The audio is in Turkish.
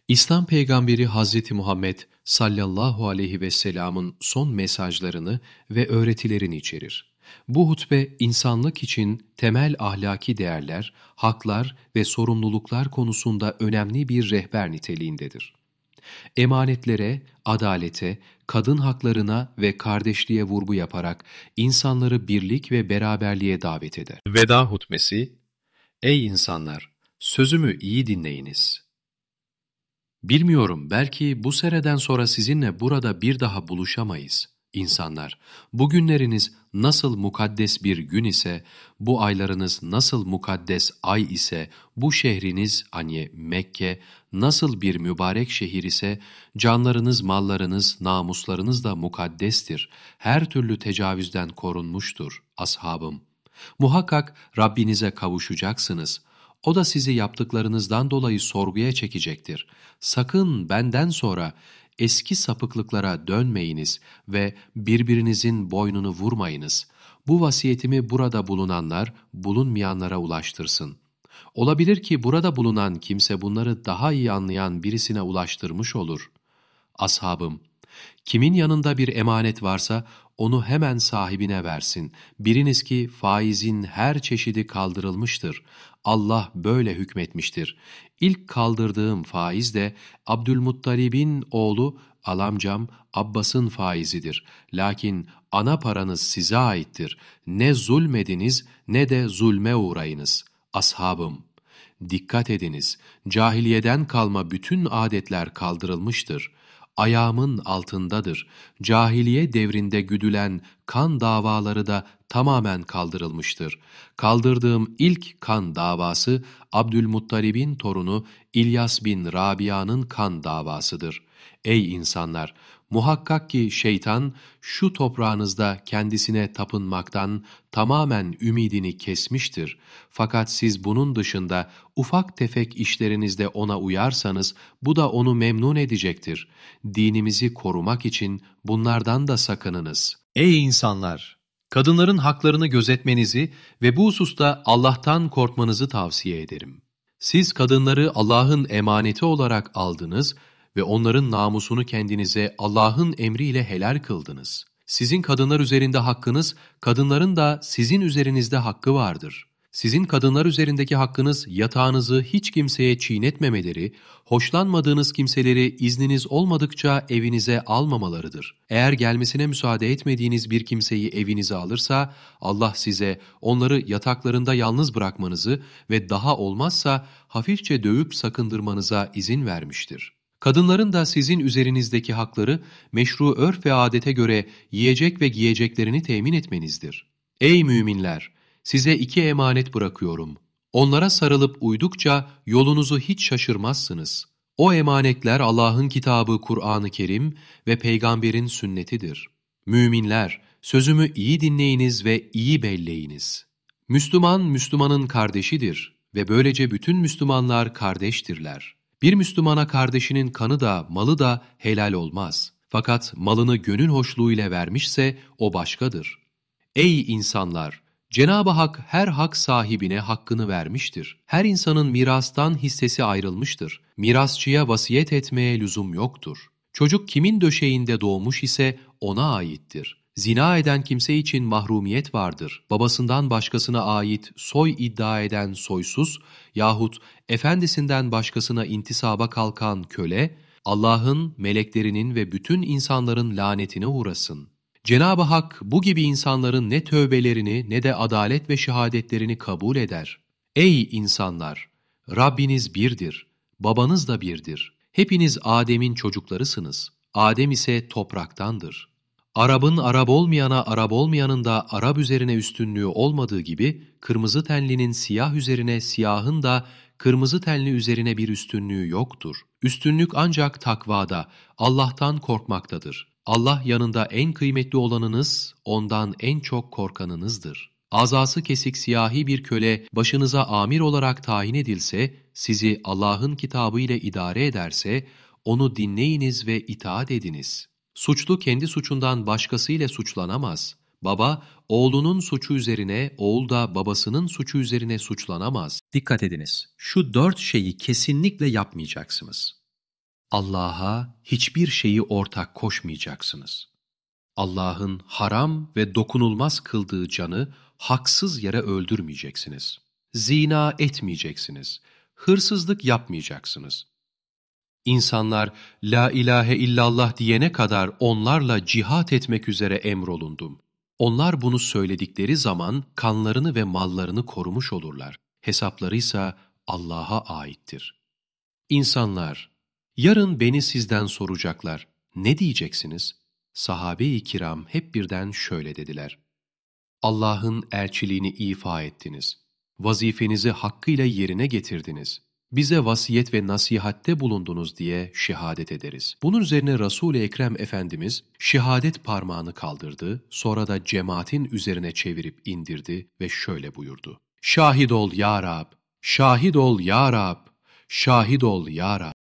İslam peygamberi Hazreti Muhammed sallallahu aleyhi ve sellam'ın son mesajlarını ve öğretilerini içerir. Bu hutbe insanlık için temel ahlaki değerler, haklar ve sorumluluklar konusunda önemli bir rehber niteliğindedir. Emanetlere, adalete, kadın haklarına ve kardeşliğe vurgu yaparak insanları birlik ve beraberliğe davet eder. Veda hutbesi: Ey insanlar! Sözümü iyi dinleyiniz. Bilmiyorum, belki bu seneden sonra sizinle burada bir daha buluşamayız. İnsanlar, bugünleriniz nasıl mukaddes bir gün ise, bu aylarınız nasıl mukaddes ay ise, bu şehriniz hani Mekke nasıl bir mübarek şehir ise, canlarınız, mallarınız, namuslarınız da mukaddestir. Her türlü tecavüzden korunmuştur, ashabım. Muhakkak Rabbinize kavuşacaksınız. O da sizi yaptıklarınızdan dolayı sorguya çekecektir. Sakın benden sonra eski sapıklıklara dönmeyiniz ve birbirinizin boynunu vurmayınız. Bu vasiyetimi burada bulunanlar bulunmayanlara ulaştırsın. Olabilir ki burada bulunan kimse bunları daha iyi anlayan birisine ulaştırmış olur. Ashabım, kimin yanında bir emanet varsa onu hemen sahibine versin. Biliniz ki faizin her çeşidi kaldırılmıştır. Allah böyle hükmetmiştir. İlk kaldırdığım faiz de Abdülmuttalib'in oğlu alamcam Abbas'ın faizidir. Lakin ana paranız size aittir. Ne zulmediniz ne de zulme uğrayınız. Ashabım, dikkat ediniz, cahiliyeden kalma bütün adetler kaldırılmıştır. Ayağımın altındadır. Cahiliye devrinde güdülen kan davaları da tamamen kaldırılmıştır. Kaldırdığım ilk kan davası Abdülmuttalib'in torunu İlyas bin Rabia'nın kan davasıdır. Ey insanlar! Muhakkak ki şeytan şu toprağınızda kendisine tapınmaktan tamamen ümidini kesmiştir. Fakat siz bunun dışında ufak tefek işlerinizde ona uyarsanız bu da onu memnun edecektir. Dinimizi korumak için bunlardan da sakınınız. Ey insanlar! Kadınların haklarını gözetmenizi ve bu hususta Allah'tan korkmanızı tavsiye ederim. Siz kadınları Allah'ın emaneti olarak aldınız ve onların namusunu kendinize Allah'ın emriyle helal kıldınız. Sizin kadınlar üzerinde hakkınız, kadınların da sizin üzerinizde hakkı vardır. Sizin kadınlar üzerindeki hakkınız yatağınızı hiç kimseye çiğnetmemeleri, hoşlanmadığınız kimseleri izniniz olmadıkça evinize almamalarıdır. Eğer gelmesine müsaade etmediğiniz bir kimseyi evinize alırsa, Allah size onları yataklarında yalnız bırakmanızı ve daha olmazsa hafifçe dövüp sakındırmanıza izin vermiştir. Kadınların da sizin üzerinizdeki hakları meşru örf ve adete göre yiyecek ve giyeceklerini temin etmenizdir. Ey müminler! Size iki emanet bırakıyorum. Onlara sarılıp uydukça yolunuzu hiç şaşırmazsınız. O emanetler Allah'ın kitabı Kur'an-ı Kerim ve peygamberin sünnetidir. Müminler, sözümü iyi dinleyiniz ve iyi belleyiniz. Müslüman, Müslümanın kardeşidir ve böylece bütün Müslümanlar kardeştirler. Bir Müslümana kardeşinin kanı da malı da helal olmaz. Fakat malını gönül hoşluğuyla vermişse o başkadır. Ey insanlar! Cenab-ı Hak her hak sahibine hakkını vermiştir. Her insanın mirastan hissesi ayrılmıştır. Mirasçıya vasiyet etmeye lüzum yoktur. Çocuk kimin döşeğinde doğmuş ise ona aittir. Zina eden kimse için mahrumiyet vardır. Babasından başkasına ait soy iddia eden soysuz yahut efendisinden başkasına intisaba kalkan köle, Allah'ın, meleklerinin ve bütün insanların lanetine uğrasın. Cenab-ı Hak bu gibi insanların ne tövbelerini ne de adalet ve şehadetlerini kabul eder. Ey insanlar! Rabbiniz birdir, babanız da birdir. Hepiniz Adem'in çocuklarısınız. Adem ise topraktandır. Arap'ın Arap olmayana Arap olmayanın da Arap üzerine üstünlüğü olmadığı gibi, kırmızı tenlinin siyah üzerine siyahın da kırmızı tenli üzerine bir üstünlüğü yoktur. Üstünlük ancak takvada, Allah'tan korkmaktadır. Allah yanında en kıymetli olanınız, ondan en çok korkanınızdır. Azası kesik siyahi bir köle başınıza amir olarak tayin edilse, sizi Allah'ın kitabı ile idare ederse, onu dinleyiniz ve itaat ediniz. Suçlu kendi suçundan başkasıyla suçlanamaz. Baba, oğlunun suçu üzerine, oğul da babasının suçu üzerine suçlanamaz. Dikkat ediniz, şu 4 şeyi kesinlikle yapmayacaksınız. Allah'a hiçbir şeyi ortak koşmayacaksınız. Allah'ın haram ve dokunulmaz kıldığı canı haksız yere öldürmeyeceksiniz. Zina etmeyeceksiniz. Hırsızlık yapmayacaksınız. İnsanlar la ilahe illallah diyene kadar onlarla cihat etmek üzere emrolundum. Onlar bunu söyledikleri zaman kanlarını ve mallarını korumuş olurlar. Hesapları ise Allah'a aittir. İnsanlar, yarın beni sizden soracaklar. Ne diyeceksiniz? Sahabe-i kiram hep birden şöyle dediler. Allah'ın elçiliğini ifa ettiniz. Vazifenizi hakkıyla yerine getirdiniz. Bize vasiyet ve nasihatte bulundunuz diye şehadet ederiz. Bunun üzerine Resul-i Ekrem Efendimiz şehadet parmağını kaldırdı, sonra da cemaatin üzerine çevirip indirdi ve şöyle buyurdu. Şahit ol ya Rab, şahit ol ya Rab, şahit ol ya Rab.